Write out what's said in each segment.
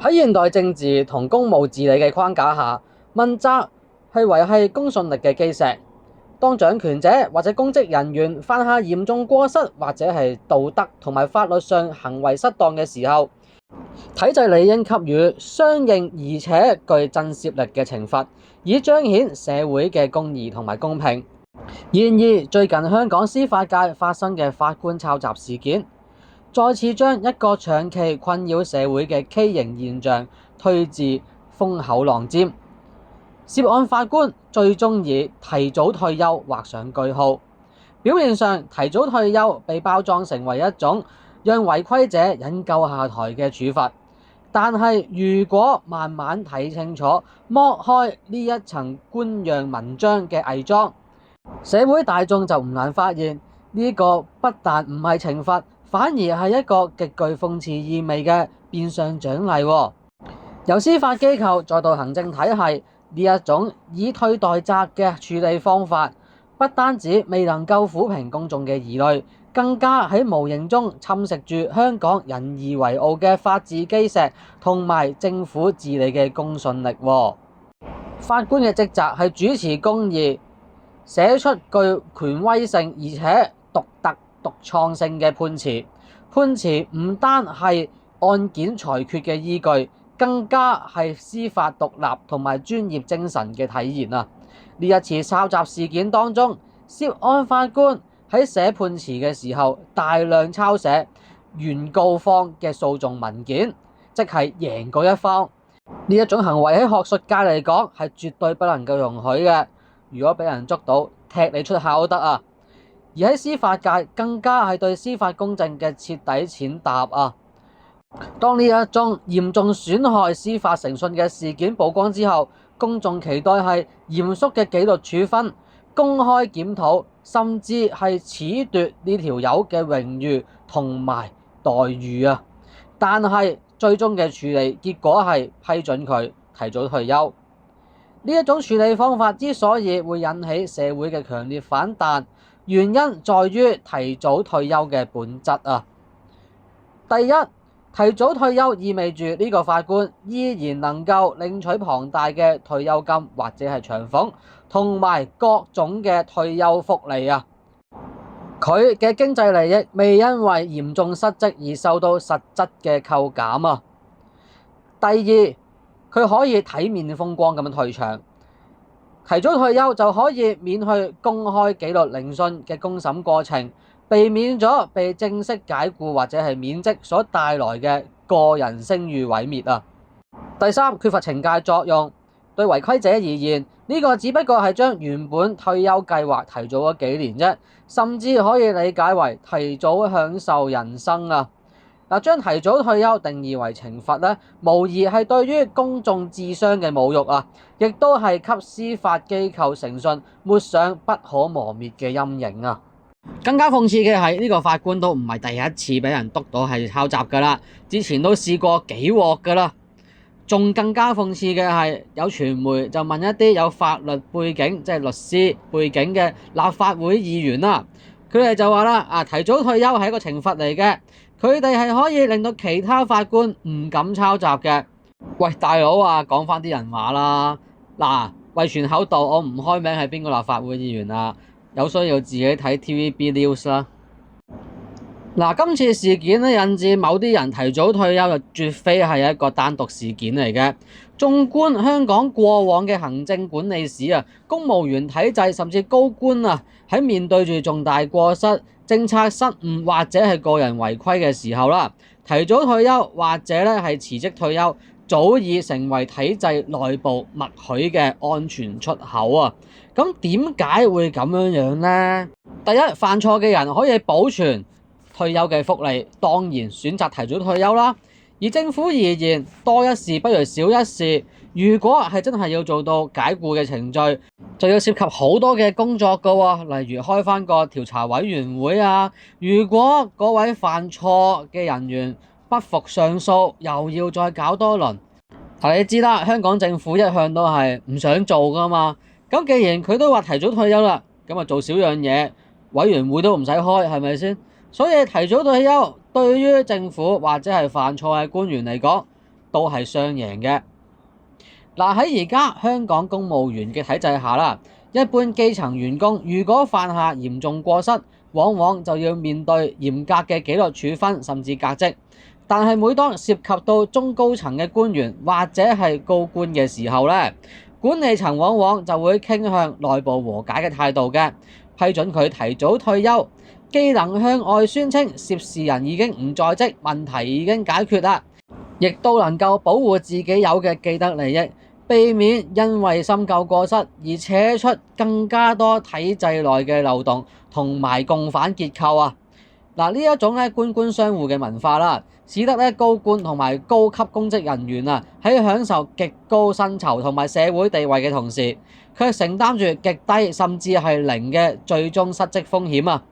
喺現代政治同公務治理嘅框架下，問責係維繫公信力嘅基石。當掌權者或者公職人員犯下嚴重過失或者係道德同埋法律上行為失當嘅時候，體制理應給予相應而且具震懾力嘅懲罰，以彰顯社會嘅公義同埋公平。然而，最近香港司法界發生嘅法官抄襲事件，再次將一個長期困擾社會嘅畸形現象推至風口浪尖。涉案法官最終以提早退休畫上句號。表面上提早退休被包裝成為一種讓違規者引咎下台嘅處罰，但係如果慢慢睇清楚，剝開呢一層官樣文章嘅偽裝，社會大眾就唔難發現呢個不但唔係懲罰，反而係一個極具諷刺意味嘅變相獎勵。由司法機構再到行政體系，呢一種以退代責嘅處理方法，不單止未能夠撫平公眾嘅疑慮，更加喺無形中侵蝕住香港引以為傲嘅法治基石同埋政府治理嘅公信力。法官嘅職責係主持公義，寫出具權威性而且獨特獨創性嘅判詞。判詞唔單係案件裁決嘅依據，更加係司法獨立同埋專業精神嘅體現啊！呢一次抄襲事件當中，涉案法官喺寫判詞嘅時候，大量抄寫原告方嘅訴訟文件，即係贏嗰一方。呢一種行為喺學術界嚟講係絕對不能夠容許嘅。如果俾人捉到，踢你出校都得啊！而喺司法界更加係對司法公正嘅徹底踐踏啊！當呢一宗嚴重損害司法誠信嘅事件曝光之後，公眾期待係嚴肅嘅紀律處分、公開檢討，甚至係褫奪呢條友嘅榮譽同埋待遇啊！但係最終嘅處理結果係批准佢提早退休。呢一種處理方法之所以會引起社會嘅強烈反彈，原因在於提早退休嘅本質啊！第一，提早退休意味住呢個法官依然能夠領取龐大嘅退休金或者係長俸，同埋各種嘅退休福利啊！佢嘅經濟利益未因為嚴重失職而受到實質嘅扣減啊！第二，佢可以體面風光咁樣退場，提早退休就可以免去公開紀律聆訊嘅公審過程，避免咗被正式解僱或者係免職所帶來嘅個人聲譽毀滅啊！第三，缺乏懲戒作用，對違規者而言，呢個只不過係將原本退休計劃提早咗幾年啫，甚至可以理解為提早享受人生啊！將提早退休定義為懲罰咧，無疑係對於公眾智商嘅侮辱啊！亦都係給司法機構誠信抹上不可磨滅嘅陰影啊！更加諷刺嘅係，呢個法官都唔係第一次俾人督到係抄襲㗎啦，之前都試過幾鑊㗎啦。仲更加諷刺嘅係，有傳媒就問一啲有法律背景，即係律師背景嘅立法會議員啦，佢哋就話啦，提早退休係一個懲罰嚟嘅，佢哋係可以令到其他法官唔敢抄襲嘅。喂，大佬啊，講翻啲人話啦，嗱，為傳口道，我唔開名係邊個立法會議員啊，有需要自己睇 TVB News 啦。今次事件咧引致某啲人提早退休，就絕非係一個單獨事件嚟嘅。縱觀香港過往嘅行政管理史啊，公務員體制甚至高官啊，喺面對住重大過失、政策失誤或者係個人違規嘅時候啦，提早退休或者咧係辭職退休，早已成為體制內部默許嘅安全出口啊！咁點解會咁樣呢？第一，犯錯嘅人可以保存退休嘅福利，當然選擇提早退休啦。而政府而言，多一事不如少一事。如果係真係要做到解僱嘅程序，就要涉及好多嘅工作㗎喎，例如開返個調查委員會啊。如果嗰位犯錯嘅人員不服上訴，又要再搞多輪。你知啦，香港政府一向都係唔想做㗎嘛。咁既然佢都話提早退休啦，咁啊做少樣嘢，委員會都唔使開，係咪先？所以提早退休對於政府或者係犯錯嘅官員嚟講，都係雙贏嘅。嗱，喺而家香港公務員嘅體制下啦，一般基層員工如果犯下嚴重過失，往往就要面對嚴格嘅紀律處分甚至革職。但係每當涉及到中高層嘅官員或者係高官嘅時候咧，管理層往往就會傾向內部和解嘅態度嘅，批准佢提早退休，既能向外宣稱涉事人已經唔在職，問題已經解決啦，亦都能夠保護自己有嘅既得利益，避免因為深究過失而扯出更加多體制內嘅漏洞同埋共犯結構啊！嗱，呢一種官官相護嘅文化啦，使得高官同埋高級公職人員啊喺享受極高薪酬同埋社會地位嘅同時，卻承擔住極低甚至係零嘅最終失職風險啊！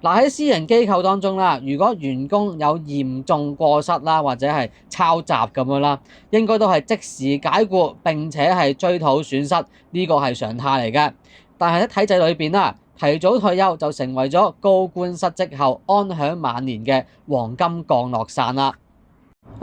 嗱，喺私營機構當中啦，如果員工有嚴重過失啦，或者係抄襲咁樣啦，應該都係即時解僱並且係追討損失，呢個係常態嚟嘅。但係喺體制裏邊啦，提早退休就成為咗高官失職後安享晚年嘅黃金降落傘啦。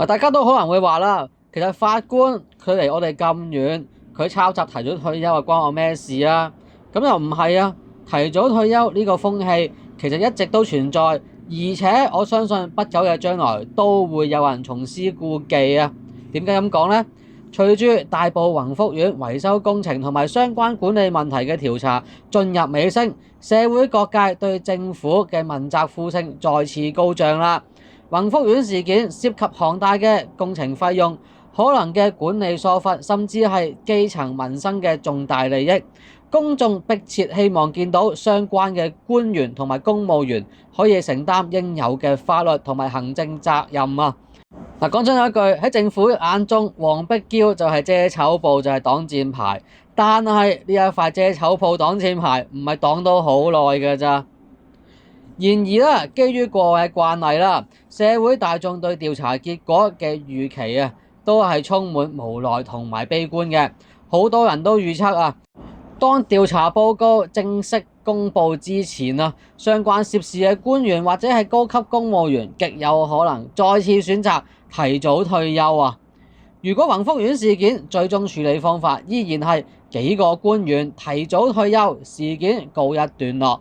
大家都可能會話啦，其實法官距離我哋咁遠，佢抄襲提早退休啊，關我咩事啊？咁又唔係啊，提早退休呢個風氣其實一直都存在，而且我相信不久嘅將來都會有人重施故技啊。點解咁講呢？隨住大埔宏福苑維修工程同埋相關管理問題嘅調查進入尾聲，社會各界對政府嘅問責呼聲再次高漲啦。宏福苑事件涉及龐大嘅工程費用、可能嘅管理疏忽，甚至係基層民生嘅重大利益，公眾迫切希望見到相關嘅官員同埋公務員可以承擔應有嘅法律同埋行政責任啊！嗱，講真有一句，喺政府眼中，黃碧嬌就係遮醜布，就係擋箭牌。但係呢一塊遮醜布擋箭牌唔係擋到好耐嘅咋。然而咧，基於過往嘅慣例啦，社會大眾對調查結果嘅預期啊，都係充滿無奈同埋悲觀嘅。好多人都預測啊，當調查報告正式公佈之前啊，相關涉事嘅官員或者係高級公務員極有可能再次選擇提早退休啊！如果宏福苑事件最終處理方法依然係幾個官員提早退休，事件告一段落，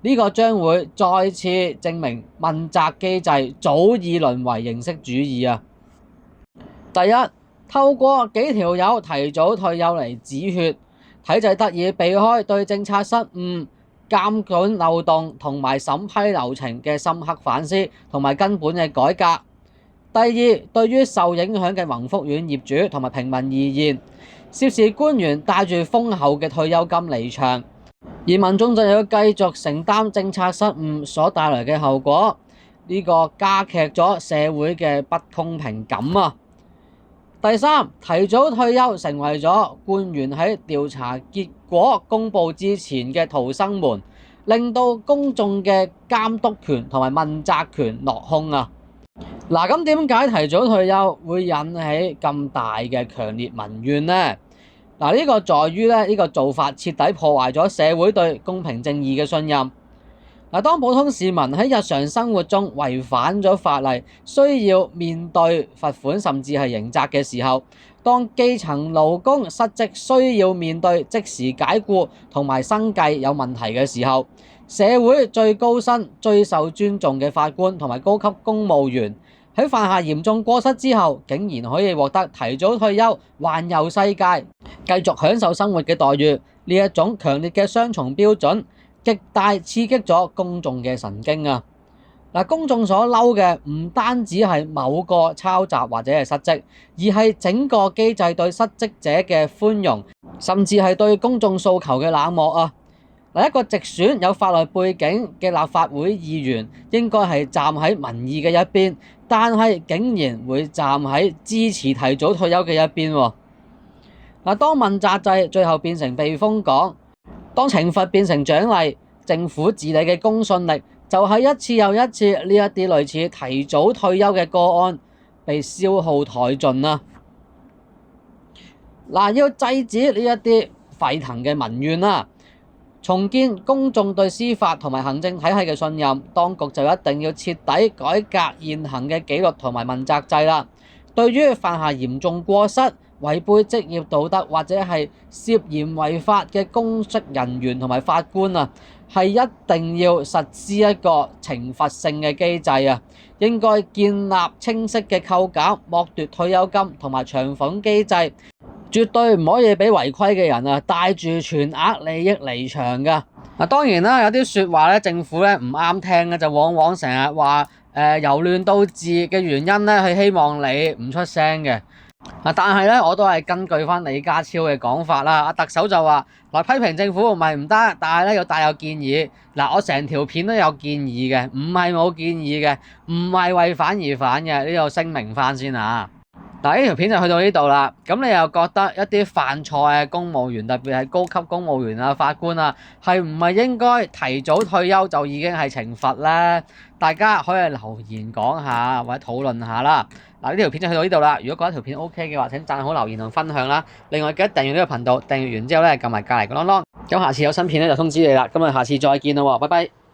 呢個將會再次證明問責機制早已淪為形式主義啊！第一，透過幾條友提早退休嚟止血，體制得以避開對政策失誤、監管漏洞同埋審批流程嘅深刻反思同埋根本嘅改革。第二，對於受影響嘅宏福苑業主同埋平民而言，涉事官員帶住豐厚嘅退休金離場，而民眾就要繼續承擔政策失誤所帶來嘅後果，呢個加劇咗社會嘅不公平感啊！第三，提早退休成為咗官員喺調查結果公佈之前嘅逃生門，令到公眾嘅監督權同埋問責權落空啊！嗱，咁點解提早退休會引起咁大嘅強烈民怨呢？嗱，呢個在於呢個做法徹底破壞咗社會對公平正義嘅信任。嗱，當普通市民喺日常生活中違反咗法例，需要面對罰款甚至係刑責嘅時候，當基層勞工失職需要面對即時解僱同埋生計有問題嘅時候，社會最高薪、最受尊重嘅法官同埋高級公務員喺犯下嚴重過失之後，竟然可以獲得提早退休、環遊世界、繼續享受生活嘅待遇。呢一種強烈嘅雙重標準，極大刺激咗公眾嘅神經啊！嗱，公眾所嬲嘅唔單止係某個抄襲或者係失職，而係整個機制對失職者嘅寬容，甚至係對公眾訴求嘅冷漠啊！嗱，一個直選有法律背景嘅立法會議員，應該係站喺民意嘅一邊，但係竟然會站喺支持提早退休嘅一邊喎。嗱，當問責制最後變成避風港，當懲罰變成獎勵，政府治理嘅公信力就係一次又一次呢一啲類似提早退休嘅個案被消耗殆盡啦。嗱，要制止呢一啲沸騰嘅民怨啦，重建公眾對司法同埋行政體系嘅信任，當局就一定要徹底改革現行嘅紀律同埋問責制啦。對於犯下嚴重過失、違背職業道德或者係涉嫌違法嘅公職人員同埋法官啊，係一定要實施一個懲罰性嘅機制啊，應該建立清晰嘅扣減、剝奪退休金同埋長俸機制，絕對唔可以俾違規嘅人啊帶住全額利益離場㗎。當然啦，有啲説話咧，政府咧唔啱聽嘅，就往往成日話由亂到治嘅原因咧，係希望你唔出聲嘅。但係咧，我都係根據翻李家超嘅講法啦。特首就話批評政府唔係唔得，但係咧要帶有建議。我成條片都有建議嘅，唔係冇建議嘅，唔係為反而反嘅，呢度聲明翻先啊。呢條片就去到呢度啦。咁你又覺得一啲犯錯嘅公務員，特別係高級公務員啊、法官啊，係唔係應該提早退休就已經係懲罰呢？大家可以留言講下或者討論下啦。呢條片就去到呢度啦。如果覺得條片 OK 嘅話，請讚好、留言同分享啦。另外記得訂閱呢個頻道，訂閱完之後咧撳埋隔離個啷啷。咁下次有新片咧就通知你啦。咁我哋下次再見啦喎，拜拜。